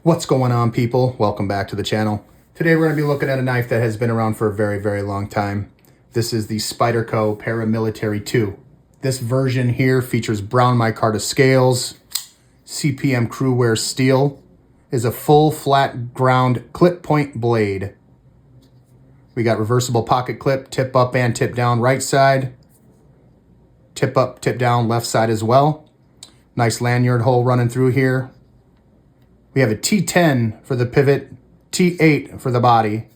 What's going on, people? Welcome back to the channel. Today we're going to be looking at a knife that has been around for a very, very long time. This is the Spyderco Paramilitary 2. This version here features brown micarta scales, CPM crew wear steel, is a full flat ground clip point blade. We got reversible pocket clip, tip up and tip down right side, tip up, tip down left side as well. Nice lanyard hole running through here. We have a T10 for the pivot, T8 for the body,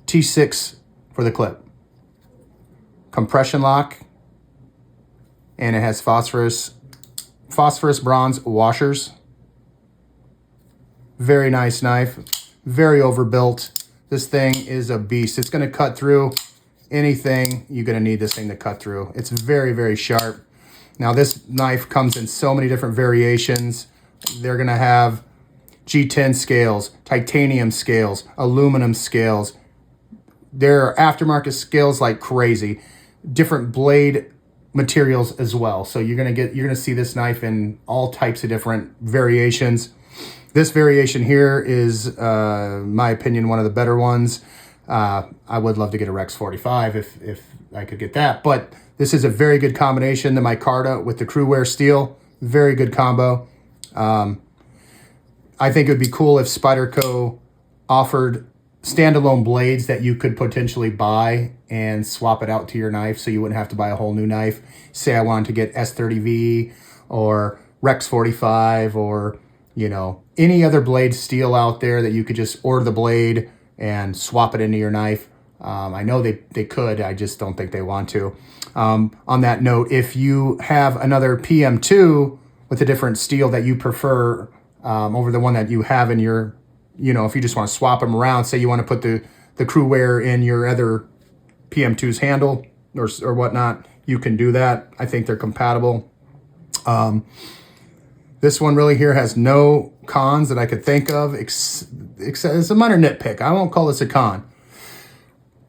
T6 for the clip. Compression lock, and it has phosphorus bronze washers. Very nice knife, very overbuilt. This thing is a beast. It's gonna cut through anything you're gonna need this thing to cut through. It's very, very sharp. Now this knife comes in so many different variations. They're gonna have G10 scales, titanium scales, aluminum scales. There are aftermarket scales like crazy. Different blade materials as well. So you're gonna see this knife in all types of different variations. This variation here is, in my opinion, one of the better ones. I would love to get a Rex 45 if I could get that, but this is a very good combination. The micarta with the crew wear steel, very good combo. I think it would be cool if Spyderco offered standalone blades that you could potentially buy and swap it out to your knife so you wouldn't have to buy a whole new knife. Say I wanted to get S30V or Rex 45 or, you know, any other blade steel out there that you could just order the blade and swap it into your knife. I know they could, I just don't think they want to. On that note, if you have another PM2 with a different steel that you prefer over the one that you have in your, you know, if you just want to swap them around, say you want to put the crew wear in your other PM2's handle or whatnot, you can do that. I think they're compatible. This one really here has no cons that I could think of. It's a minor nitpick. I won't call this a con.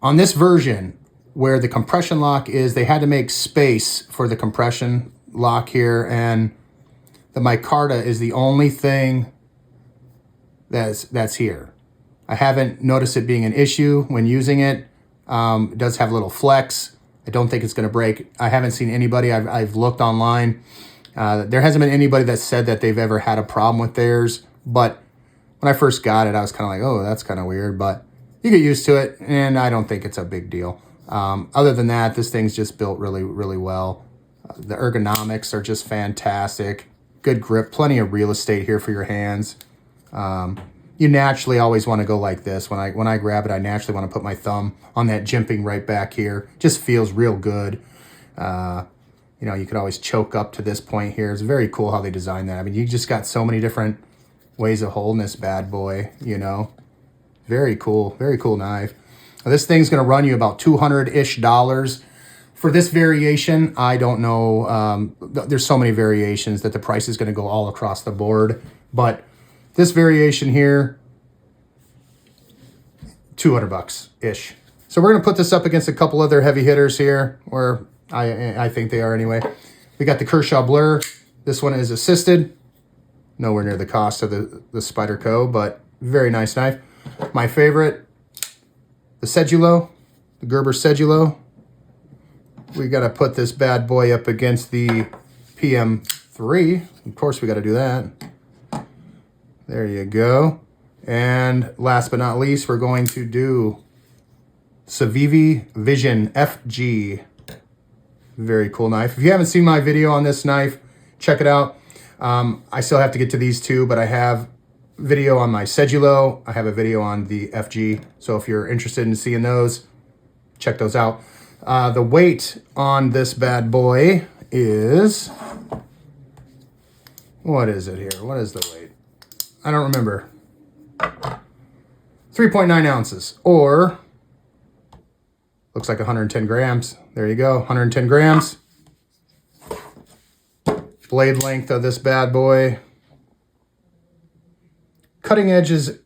On this version, where the compression lock is, they had to make space for the compression lock here, and the micarta is the only thing that's here. I haven't noticed it being an issue when using it. It does have a little flex. I don't think it's going to break. I haven't seen anybody. I've looked online. There hasn't been anybody that said that they've ever had a problem with theirs. But when I first got it, I was kind of like, oh, that's kind of weird. But you get used to it, and I don't think it's a big deal. Other than that, this thing's just built really, really well. The ergonomics are just fantastic. Good grip, plenty of real estate here for your hands. You naturally always want to go like this. When I grab it, I naturally want to put my thumb on that jimping right back here. Just feels real good. You know, you could always choke up to this point here. It's very cool how they designed that. I mean, you just got so many different ways of holding this bad boy, you know. Very cool knife. Now, this thing's going to run you about $200-ish. For this variation, I don't know. There's so many variations that the price is going to go all across the board. But this variation here, $200-ish. So we're going to put this up against a couple other heavy hitters here, or I think they are anyway. We got the Kershaw Blur. This one is assisted. Nowhere near the cost of the Spyderco, but very nice knife. My favorite, the Cedulo, the Gerber Cedulo. We got to put this bad boy up against the PM3. Of course, we got to do that. There you go. And last but not least, we're going to do Civivi Vision FG. Very cool knife. If you haven't seen my video on this knife, check it out. I still have to get to these two, but I have video on my Cedulo. I have a video on the FG. So if you're interested in seeing those, check those out. The weight on this bad boy is, what is it here? What is the weight? I don't remember. 3.9 ounces, or looks like 110 grams. There you go, 110 grams. Blade length of this bad boy. Cutting edge is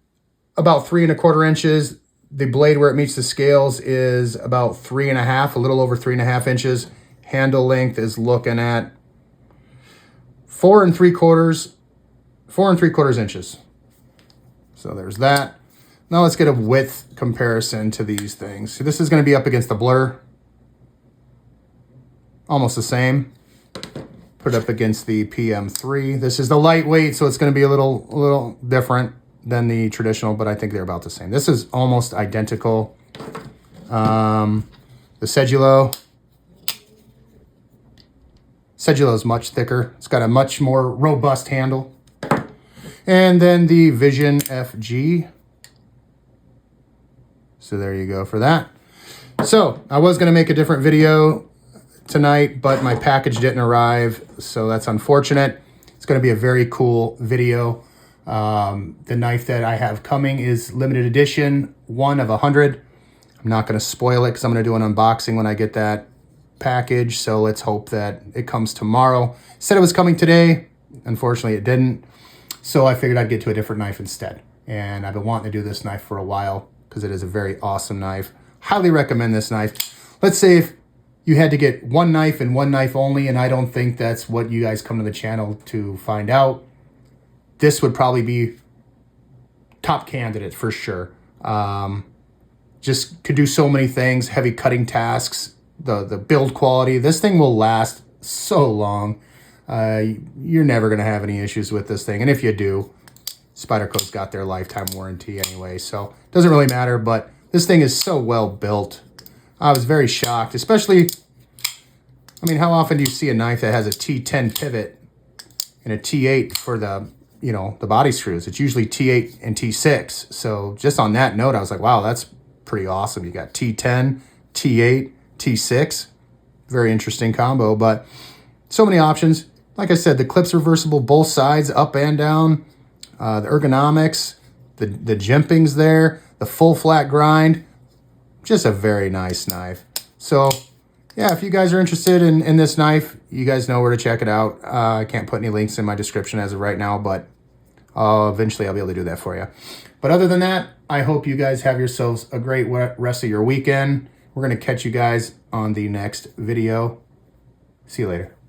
about 3¼ inches. The blade where it meets the scales is about 3½, a little over 3½ inches. Handle length is looking at 4¾ inches. So there's that. Now let's get a width comparison to these things. So this is going to be up against the blur. Almost the same. Put it up against the PM3. This is the lightweight, so it's going to be a little different than the traditional, but I think they're about the same. This is almost identical. The Cedula is much thicker. It's got a much more robust handle. And then the Vision FG. So there you go for that. So I was going to make a different video tonight, but my package didn't arrive, so that's unfortunate. It's going to be a very cool video. The knife that I have coming is limited edition, 1 of 100. I'm not going to spoil it because I'm going to do an unboxing when I get that package, so let's hope that it comes tomorrow. Said it was coming today. Unfortunately, it didn't, so I figured I'd get to a different knife instead. And I've been wanting to do this knife for a while because it is a very awesome knife. Highly recommend this knife. Let's say if you had to get one knife and one knife only, and I don't think that's what you guys come to the channel to find out, this would probably be top candidate for sure. Just could do so many things, heavy cutting tasks, the build quality. This thing will last so long. You're never going to have any issues with this thing. And if you do, Spyderco's got their lifetime warranty anyway, so it doesn't really matter. But this thing is so well built. I was very shocked, especially, I mean, how often do you see a knife that has a T10 pivot and a T8 for the, you know, the body screws? It's usually T8 and T6. So just on that note, I was like, wow, that's pretty awesome. You got T10, T8, T6. Very interesting combo, but so many options. Like I said, the clip's reversible both sides, up and down. The ergonomics, the jimpings there, the full flat grind. Just a very nice knife. So yeah, if you guys are interested in this knife, you guys know where to check it out. I can't put any links in my description as of right now, but eventually I'll be able to do that for you. But other than that, I hope you guys have yourselves a great rest of your weekend. We're going to catch you guys on the next video. See you later.